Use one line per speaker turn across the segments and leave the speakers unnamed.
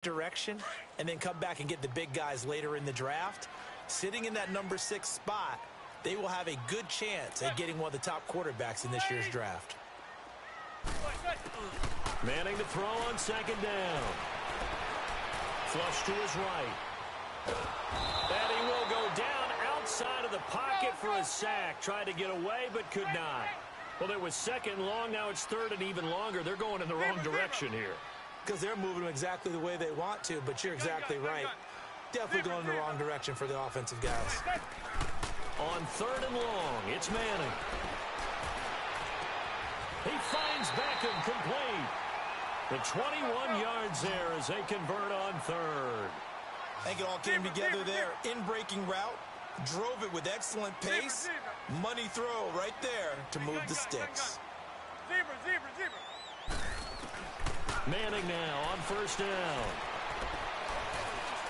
direction and then come back and get the big guys later in the draft, sitting in that number 6 spot, they will have a good chance at getting one of the top quarterbacks in this year's draft.
Manning to throw on second down. Flush to his right. And he will go down outside of the pocket for a sack. Tried to get away but could not. Well, it was second and long. Now it's third and even longer. They're going in the wrong direction here.
Because they're moving exactly the way they want to, but you're exactly right. Definitely going in the wrong direction for the offensive guys.
On third and long, it's Manning. He finds Beckham complete. The 21 yards there as they convert on third.
I think it all came together there. In-breaking route, drove it with excellent pace. Money throw right there to move the sticks.
Manning now on first down.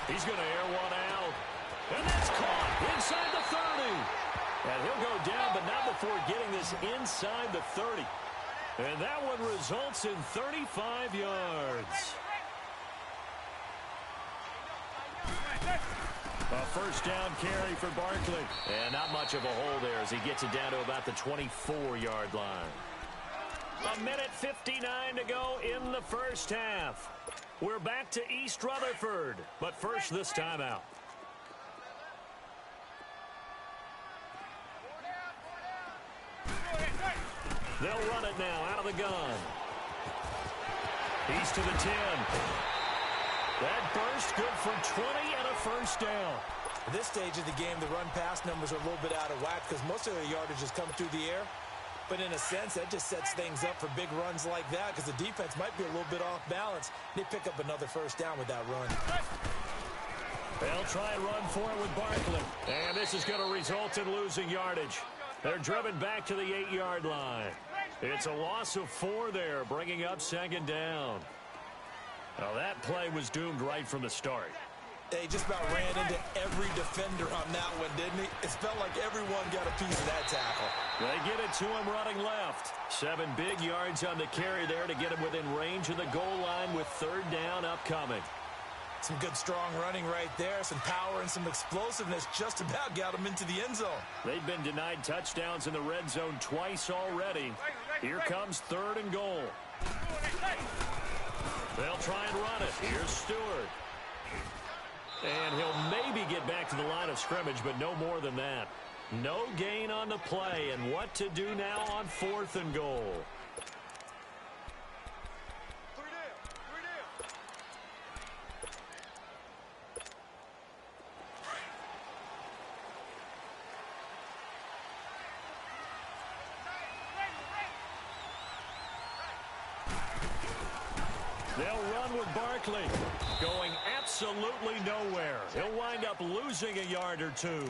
He's going to air one out. And that's caught inside the 30. And he'll go down, but not before getting this inside the 30. And that one results in 35 yards. A first down carry for Barkley. And not much of a hole there as he gets it down to about the 24-yard line. A minute 59 to go in the first half. We're back to East Rutherford, but first this timeout. They'll run it now out of the gun. He's to the 10. That burst good for 20 and a first down.
At this stage of the game, the run-pass numbers are a little bit out of whack because most of their yardage has come through the air. But in a sense, that just sets things up for big runs like that because the defense might be a little bit off balance. They pick up another first down with that run.
They'll try and run for it with Barkley. And this is going to result in losing yardage. They're driven back to the 8-yard line. It's a loss of 4 there, bringing up second down. Now that play was doomed right from the start.
They just about ran into every defender on that one, didn't he? It felt like everyone got a piece of that tackle.
They get it to him running left. 7 big yards on the carry there to get him within range of the goal line with third down upcoming.
Some good, strong running right there. Some power and some explosiveness just about got him into the end zone.
They've been denied touchdowns in the red zone twice already. Here comes third and goal. They'll try and run it. Here's Stewart. And he'll maybe get back to the line of scrimmage, but no more than that. No gain on the play, and what to do now on fourth and goal. They'll run with Barkley, going absolutely nowhere. He'll wind up losing a yard or two.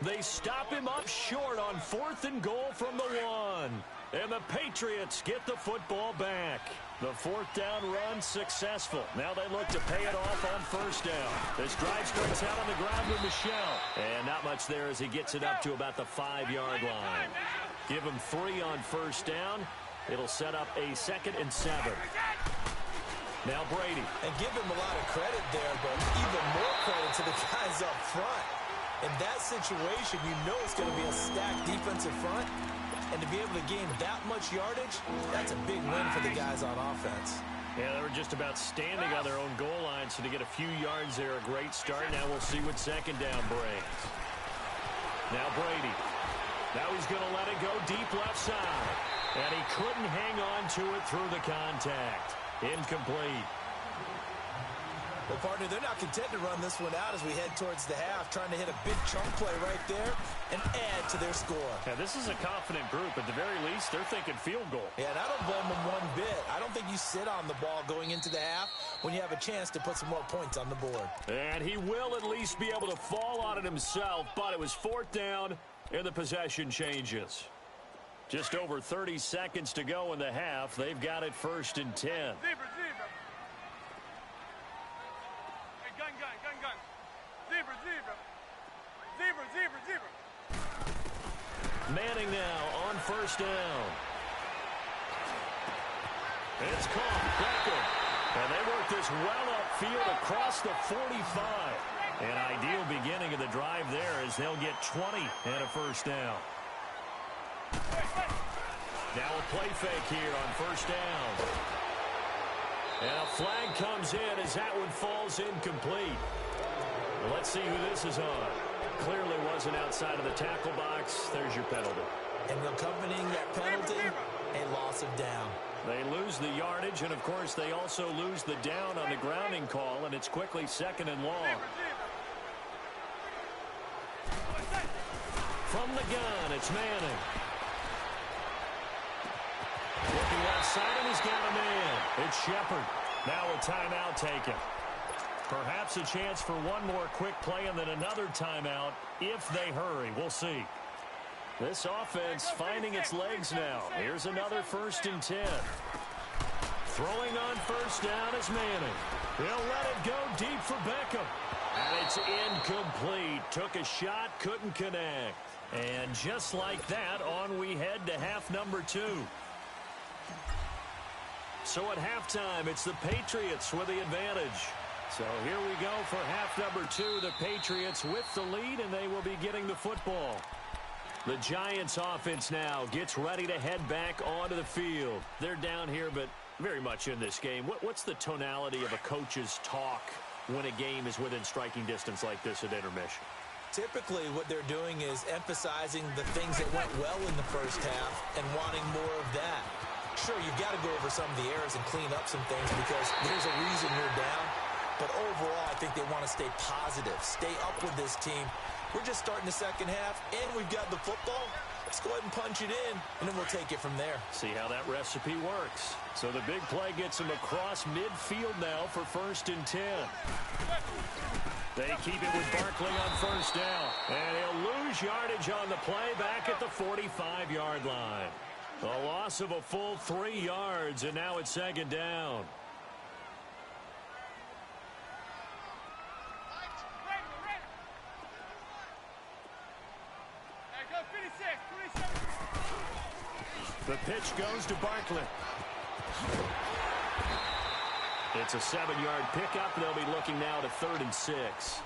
They stop him up short on fourth and goal from the 1. And the Patriots get the football back. The fourth down run successful. Now they look to pay it off on first down. This drive starts out on the ground with Michelle. And not much there as he gets it up to about the 5-yard line. Give him 3 on first down. It'll set up a 2nd and 7. Now Brady.
And give him a lot of credit there, but even more credit to the guys up front. In that situation, you know it's going to be a stacked defensive front. And to be able to gain that much yardage, that's a big win for the guys on offense.
Yeah, they were just about standing on their own goal line, so to get a few yards there, a great start. Now we'll see what second down brings. Now Brady. Now he's going to let it go deep left side. And he couldn't hang on to it through the contact. Incomplete.
Well, partner, they're not content to run this one out as we head towards the half, trying to hit a big chunk play right there and add to their score.
Yeah, this is a confident group. At the very least, they're thinking field goal.
Yeah, and I don't blame them one bit. I don't think you sit on the ball going into the half when you have a chance to put some more points on the board.
And he will at least be able to fall on it himself, but it was fourth down, and the possession changes. Just over 30 seconds to go in the half. They've got it 1st and 10. Manning now on first down. It's caught. Beckham. And they work this well up midfield across the 45. An ideal beginning of the drive there as they'll get 20 and a first down. Now a play fake here on first down. And a flag comes in as that one falls incomplete. Let's see who this is on. Clearly wasn't outside of the tackle box. There's your penalty.
And accompanying that penalty, a loss of down.
They lose the yardage, and, of course, they also lose the down on the grounding call, and it's quickly second and long. From the gun, it's Manning. Looking left side, and he's got a man. It's Shepard. Now a timeout taken. Perhaps a chance for one more quick play and then another timeout if they hurry. We'll see. This offense finding its legs now. Here's another 1st and 10. Throwing on first down is Manning. He'll let it go deep for Beckham. And it's incomplete. Took a shot, couldn't connect. And just like that, on we head to half number 2. So at halftime, it's the Patriots with the advantage. So here we go for half number 2. The Patriots with the lead, and they will be getting the football. The Giants offense now gets ready to head back onto the field. They're down here, but very much in this game. What's the tonality of a coach's talk when a game is within striking distance like this at intermission?
Typically, what they're doing is emphasizing the things that went well in the first half and wanting more of that. Sure, you've got to go over some of the errors and clean up some things because there's a reason you're down. But overall, I think they want to stay positive, stay up with this team. We're just starting the second half, and we've got the football. Let's go ahead and punch it in, and then we'll take it from there.
See how that recipe works. So the big play gets him across midfield now for 1st and 10. They keep it with Barkley on first down. And he'll lose yardage on the play back at the 45-yard line. A loss of a full 3 yards, and now it's 2nd down. The pitch goes to Barkley. It's a 7-yard pickup. They'll be looking now to 3rd and 6.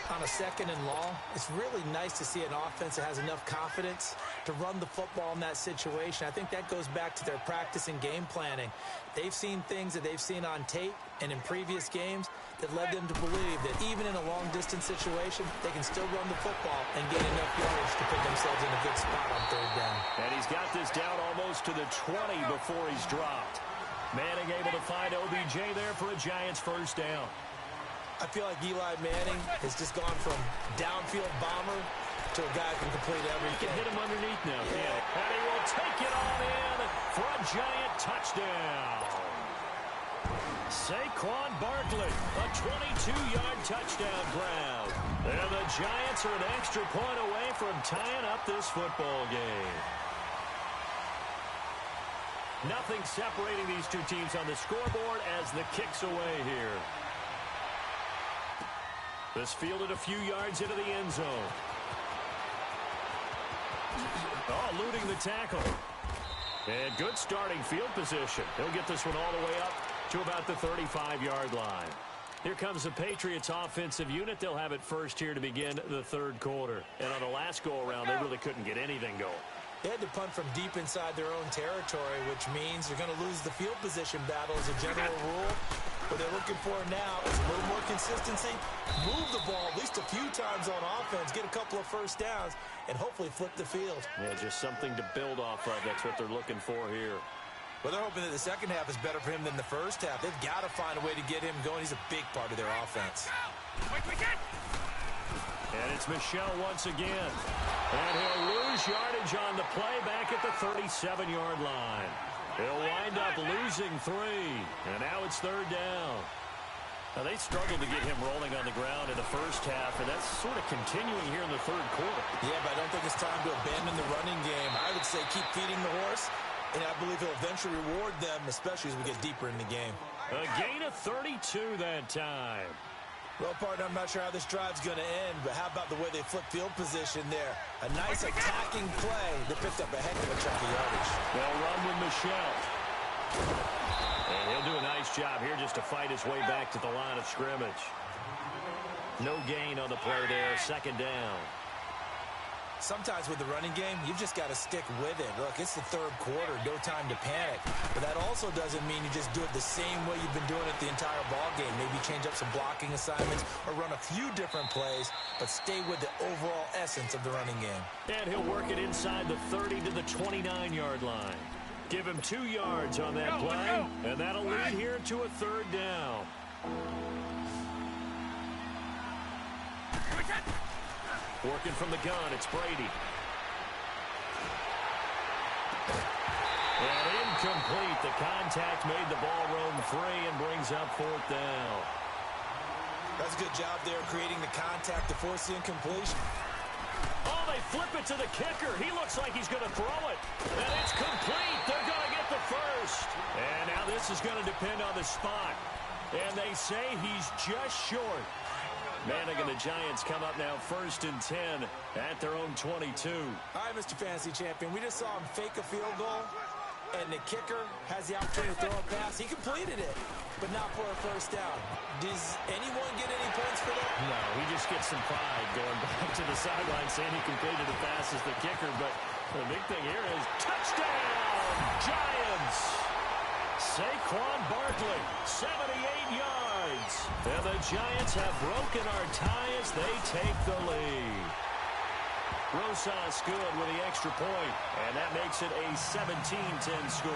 On a 2nd and long, it's really nice to see an offense that has enough confidence to run the football in that situation. I think that goes back to their practice and game planning. They've seen things that they've seen on tape and in previous games that led them to believe that even in a long-distance situation, they can still run the football and get enough yardage to put themselves in a good spot on 3rd down.
And he's got this down almost to the 20 before he's dropped. Manning able to find OBJ there for a Giants 1st down.
I feel like Eli Manning has just gone from downfield bomber to a guy who can complete everything.
He can hit him underneath now. Yeah. And he will take it on in for a Giant touchdown. Saquon Barkley, a 22-yard touchdown grab. And the Giants are an extra point away from tying up this football game. Nothing separating these two teams on the scoreboard as the kick's away here. This fielded a few yards into the end zone. Oh, eluding the tackle. And good starting field position. He'll get this one all the way up to about the 35-yard line. Here comes the Patriots offensive unit. They'll have it first here to begin the 3rd quarter. And on the last go-around, they really couldn't get anything going.
They had to punt from deep inside their own territory, which means they're going to lose the field position battle as a general rule. What they're looking for now is a little more consistency, move the ball at least a few times on offense, get a couple of first downs, and hopefully flip the field.
Yeah, just something to build off of. That's what they're looking for here.
Well, they're hoping that the second half is better for him than the first half. They've got to find a way to get him going. He's a big part of their offense.
And it's Michel once again. And he'll lose yardage on the play back at the 37-yard line. He'll wind up losing 3. And now it's 3rd down. Now, they struggled to get him rolling on the ground in the first half, and that's sort of continuing here in the 3rd quarter.
Yeah, but I don't think it's time to abandon the running game. I would say keep feeding the horse, and I believe he'll eventually reward them, especially as we get deeper in the game.
A gain of 32 that time.
Well, partner, I'm not sure how this drive's going to end, but how about the way they flip field position there? A nice attacking play that picked up a heck of a chunk of yardage.
They'll run with Michel. And he'll do a nice nice job here just to fight his way back to the line of scrimmage. No gain on the play there. Second down.
Sometimes with the running game, you've just got to stick with it. Look, it's the third quarter, no time to panic. But that also doesn't mean you just do it the same way you've been doing it the entire ball game. Maybe change up some blocking assignments or run a few different plays, but stay with the overall essence of the running game.
And he'll work it inside the 30 to the 29-yard line. Give him 2 yards on that play, and that'll lead here to a third down. Working from the gun, it's Brady. And incomplete. The contact made the ball roam free and brings up fourth down.
That's a good job there creating the contact to force the incompletion.
Oh, they flip it to the kicker. He looks like he's going to throw it. And it's complete. They're going to get the first. And now this is going to depend on the spot. And they say he's just short. Manning and the Giants come up now 1st and 10 at their own 22.
All right, Mr. Fantasy Champion, we just saw him fake a field goal, and the kicker has the opportunity to throw a pass. He completed it, but not for a first down. Does anyone get any points for that?
No, he just gets some pride going back to the sideline saying he completed the pass as the kicker, but the big thing here is touchdown, Giants! Saquon Barkley, 78 yards. And the Giants have broken our tie as they take the lead. Rosas good with the extra point, and that makes it a 17-10 score.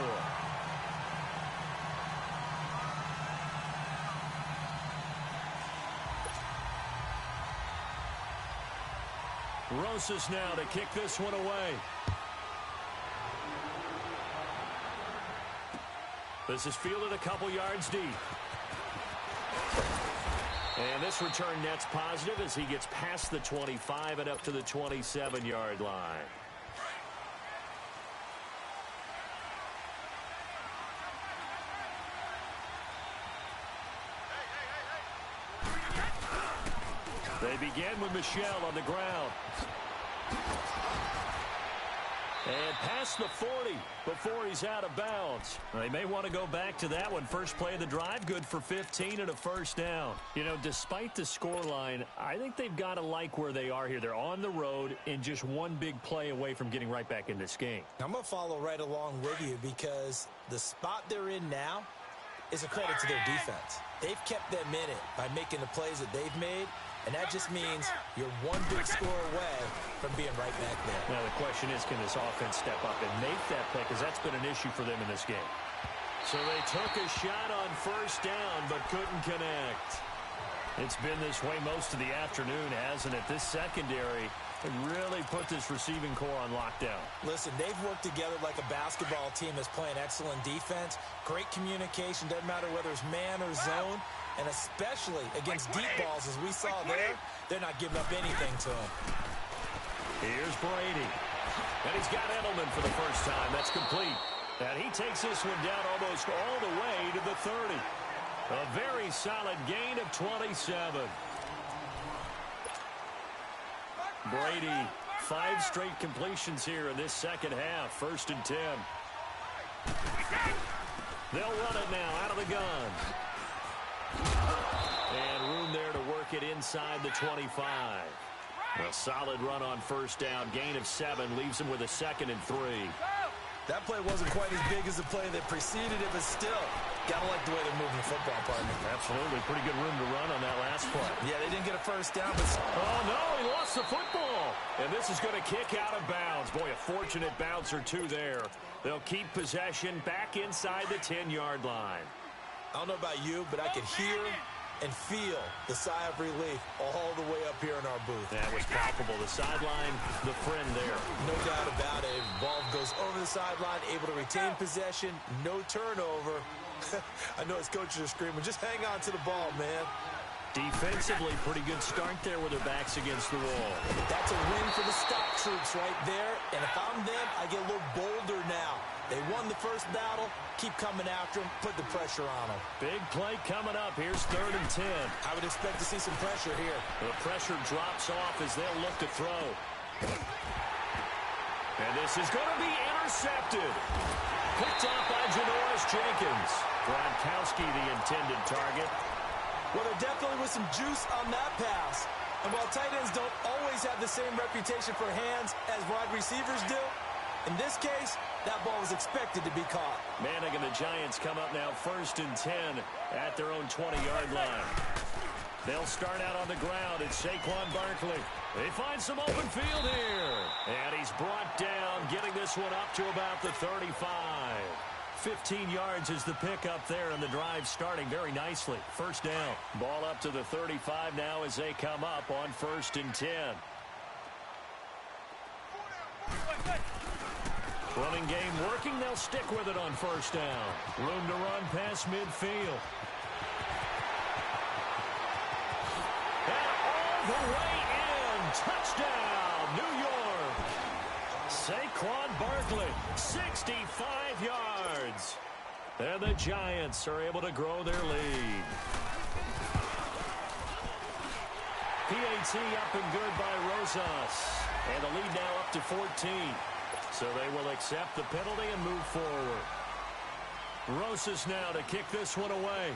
Rosas now to kick this one away. This is fielded a couple yards deep. And this return net's positive as he gets past the 25 and up to the 27-yard line. They begin with Michel on the ground. And past the 40 before he's out of bounds. They may want to go back to that one. First play of the drive, good for 15 and a first down. You know, despite the scoreline, I think they've got to like where they are here. They're on the road and just one big play away from getting right back in this game.
I'm going to follow right along with you because the spot they're in now is a credit to their defense. They've kept them in it by making the plays that they've made. And that just means you're one big score away from being right back there.
Now the question is, can this offense step up and make that play? Because that's been an issue for them in this game. So they took a shot on first down, but couldn't connect. It's been this way most of the afternoon, hasn't it? This secondary really put this receiving core on lockdown.
Listen, they've worked together like a basketball team that's playing excellent defense. Great communication, doesn't matter whether it's man or zone. And especially against deep balls, as we saw there, they're not giving up anything to him.
Here's Brady. And he's got Edelman for the first time. That's complete. And he takes this one down almost all the way to the 30. A very solid gain of 27. Brady, 5 straight completions here in this second half. 1st and 10. They'll run it now out of the gun. And room there to work it inside the 25. A solid run on first down. Gain of 7 leaves him with a 2nd and 3.
That play wasn't quite as big as the play that preceded it, but still, gotta like the way they're moving the football, partner.
Absolutely. Pretty good room to run on that last play.
Yeah, they didn't get a first down, but...
Oh, no, he lost the football. And this is going to kick out of bounds. Boy, a fortunate bounce or two there. They'll keep possession back inside the 10-yard line.
I don't know about you, but I could hear and feel the sigh of relief all the way up here in our booth.
That was palpable. The sideline, the friend there.
No doubt about it. Ball goes over the sideline, able to retain possession, no turnover. I know his coaches are screaming, just hang on to the ball, man.
Defensively, pretty good start there with their backs against the wall.
That's a win for the stock troops right there. And if I'm them, I get a little bolder now. They won the first battle. Keep coming after them. Put the pressure on them.
Big play coming up. Here's 3rd and 10.
I would expect to see some pressure here.
The pressure drops off as they'll look to throw. And this is going to be intercepted. Picked off by Janoris Jenkins. Gronkowski the intended target.
Well, there definitely was some juice on that pass. And while tight ends don't always have the same reputation for hands as wide receivers do, in this case, that ball was expected to be caught.
Manning and the Giants come up now 1st and 10 at their own 20-yard line. They'll start out on the ground. It's Saquon Barkley. They find some open field here. And he's brought down, getting this one up to about the 35. 15 yards is the pickup there, and the drive starting very nicely. First down. Ball up to the 35 now as they come up on 1st and 10. Running game working. They'll stick with it on 1st down. Room to run past midfield. And all the way in. Touchdown, New York. Saquon Barkley, 65 yards. And the Giants are able to grow their lead. PAT up and good by Rosas. And the lead now up to 14. So they will accept the penalty and move forward. Rosas now to kick this one away.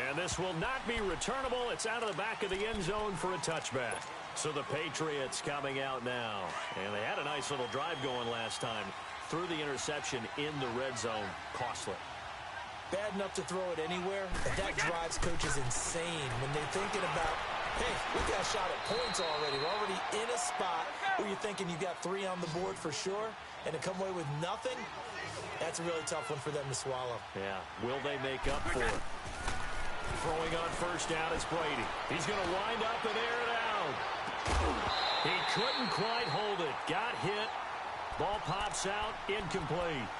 And this will not be returnable. It's out of the back of the end zone for a touchback. So the Patriots coming out now. And they had a nice little drive going last time. Threw the interception in the red zone. Costly.
Bad enough to throw it anywhere, but that drives coaches insane when they're thinking about, hey, we got a shot at points already. We're already in a spot where you're thinking you got 3 on the board for sure, and to come away with nothing, that's a really tough one for them to swallow.
Yeah, will they make up for it? Throwing on 1st down is Brady. He's going to wind up and air it out. He couldn't quite hold it. Got hit. Ball pops out. Incomplete.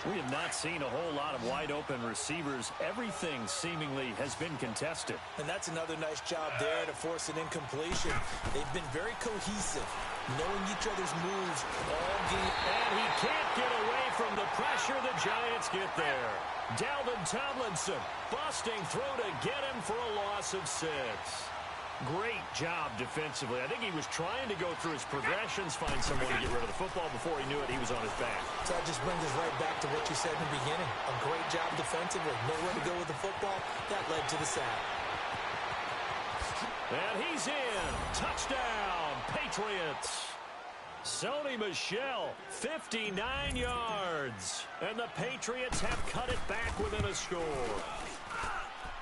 We have not seen a whole lot of wide-open receivers. Everything seemingly has been contested.
And that's another nice job there to force an incompletion. They've been very cohesive, knowing each other's moves all game.
And he can't get away from the pressure. The Giants get there. Dalvin Tomlinson busting through to get him for a loss of 6. Great job defensively. I think he was trying to go through his progressions, find someone to get rid of the football. Before he knew it, he was on his back.
So that just brings us right back to what you said in the beginning. A great job defensively. Nowhere to go with the football. That led to the sack.
And he's in. Touchdown, Patriots. Sony Michel, 59 yards. And the Patriots have cut it back within a score.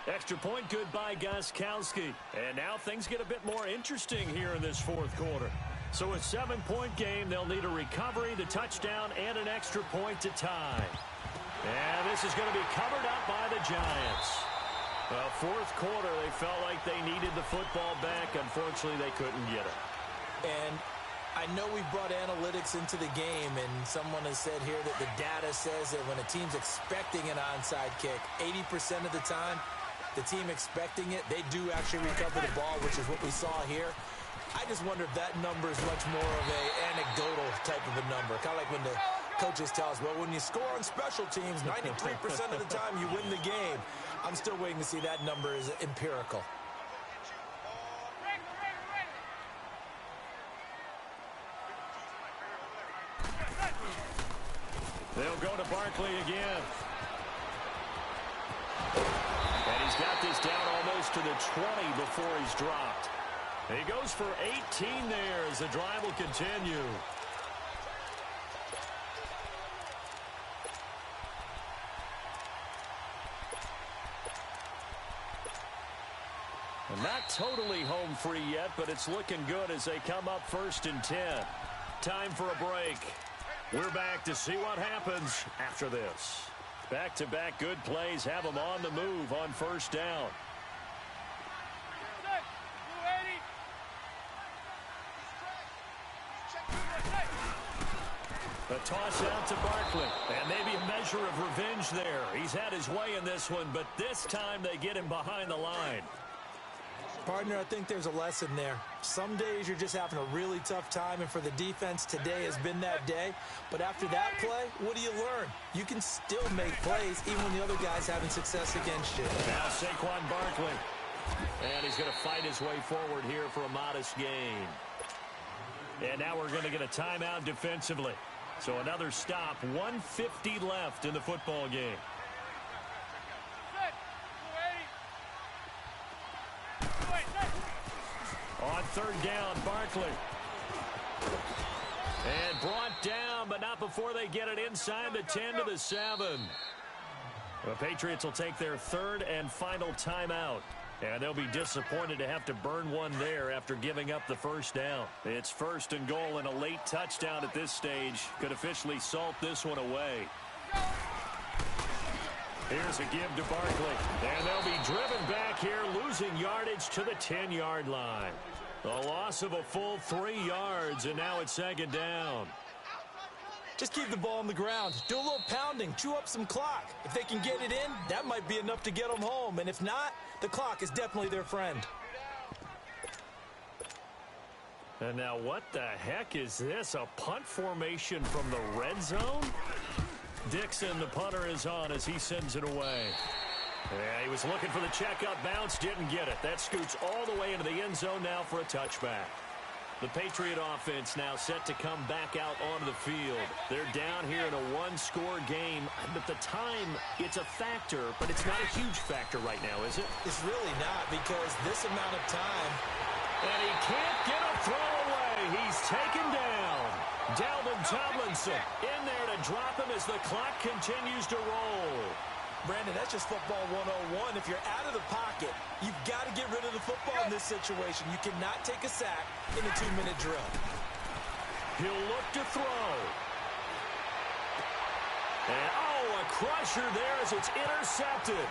Extra point good by Gostkowski. And now things get a bit more interesting here in this 4th quarter. So a 7-point game. They'll need a recovery, the touchdown, and an extra point to tie. And this is going to be covered up by the Giants. Well, 4th quarter, they felt like they needed the football back. Unfortunately, they couldn't get it.
And I know we brought analytics into the game, and someone has said here that the data says that when a team's expecting an onside kick, 80% of the time, the team expecting it, they do actually recover the ball, which is what we saw here. I just wonder if that number is much more of a anecdotal type of a number. Kind of like when the coaches tell us, well, when you score on special teams, 93% of the time you win the game. I'm still waiting to see that number is empirical.
They'll go to Barkley again. And he's got this down almost to the 20 before he's dropped. He goes for 18 there as the drive will continue. Not totally home free yet, but it's looking good as they come up 1st and 10. Time for a break. We're back to see what happens after this. Back-to-back good plays have them on the move on 1st down. A toss out to Barkley. And maybe a measure of revenge there. He's had his way in this one, but this time they get him behind the line.
Partner, I think there's a lesson there. Some days you're just having a really tough time, and for the defense, today has been that day. But after that play, what do you learn? You can still make plays even when the other guy's having success against you.
Now Saquon Barkley. And he's going to fight his way forward here for a modest gain. And now we're going to get a timeout defensively. So another stop, 1:50 left in the football game. On third down, Barkley. And brought down, but not before they get it inside the 10 to the 7. The Patriots will take their third and final timeout. And they'll be disappointed to have to burn one there after giving up the first down. It's first and goal, and a late touchdown at this stage could officially salt this one away. Here's a give to Barkley. And they'll be driven back here, losing yardage to the 10-yard line. A loss of a full 3 yards, and now it's second down.
Just keep the ball on the ground. Do a little pounding. Chew up some clock. If they can get it in, that might be enough to get them home. And if not, the clock is definitely their friend.
And now what the heck is this? A punt formation from the red zone? Dixon, the punter, is on as he sends it away. Yeah, he was looking for the checkup bounce, didn't get it. That scoots all the way into the end zone now for a touchback. The Patriot offense now set to come back out onto the field. They're down here in a one-score game, but the time, it's a factor, but it's not a huge factor right now, is it?
It's really not, because this amount of time...
And he can't get a throw away. He's taken down. Dalvin Tomlinson in there to drop him as the clock continues to roll.
Brandon, that's just football 101. If you're out of the pocket, you've got to get rid of the football in this situation. You cannot take a sack in a 2-minute drill.
He'll look to throw. And, a crusher there as it's intercepted.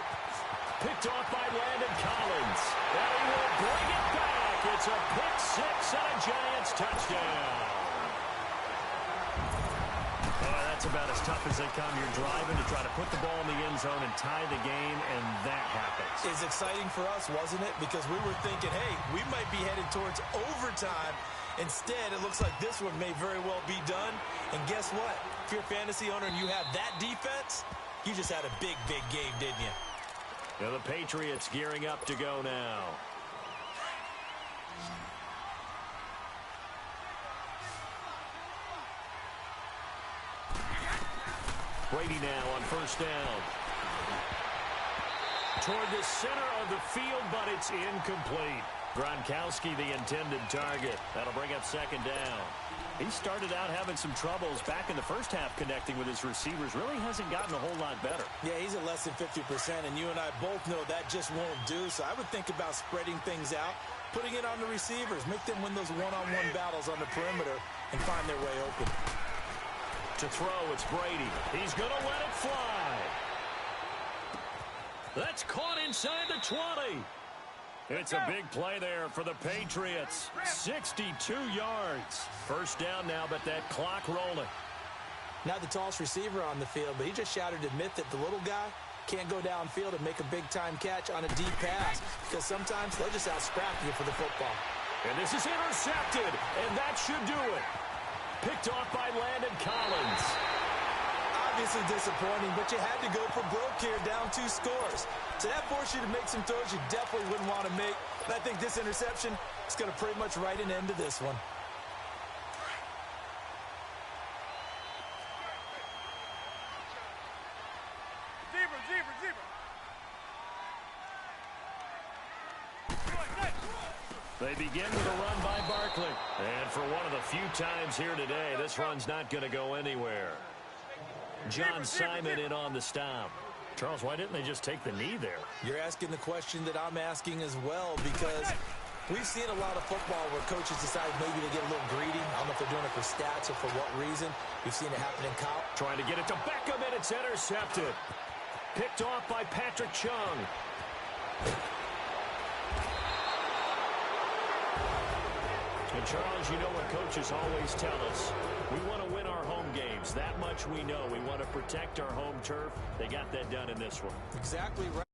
Picked off by Landon Collins. And he will bring it back. It's a pick six and a Giants touchdown. That's about as tough as they come. You're driving to try to put the ball in the end zone and tie the game, and that happens.
It's exciting for us, wasn't it? Because we were thinking, hey, we might be headed towards overtime. Instead, it looks like this one may very well be done. And guess what? If you're a fantasy owner and you have that defense, you just had a big, big game, didn't you?
Now the Patriots gearing up to go now. Brady now on first down. Toward the center of the field, but it's incomplete. Gronkowski, the intended target. That'll bring up second down. He started out having some troubles back in the first half connecting with his receivers. Really hasn't gotten a whole lot better.
Yeah, he's at less than 50%, and you and I both know that just won't do. So I would think about spreading things out, putting it on the receivers, make them win those one-on-one battles on the perimeter and find their way open.
To throw, it's Brady. He's going to let it fly. That's caught inside the 20. It's a big play there for the Patriots. 62 yards. First down now, but that clock rolling.
Not the tallest receiver on the field, but he just shouted to admit that the little guy can't go downfield and make a big-time catch on a deep pass, because sometimes they'll just out-scrap you for the football.
And this is intercepted, and that should do it. Picked off by Landon Collins.
Obviously disappointing, but you had to go for broke here, down 2 scores. So that forced you to make some throws you definitely wouldn't want to make. And I think this interception is going to pretty much write an end to this one.
They begin with a run by Barkley. And for one of the few times here today, this run's not going to go anywhere. John Simon in on the stop. Charles, why didn't they just take the knee there?
You're asking the question that I'm asking as well, because we've seen a lot of football where coaches decide maybe to get a little greedy. I don't know if they're doing it for stats or for what reason. We've seen it happen in college.
Trying to get it to Beckham, and it's intercepted. Picked off by Patrick Chung. And Charles, you know what coaches always tell us. We want to win our home games. That much we know. We want to protect our home turf. They got that done in this one.
Exactly right.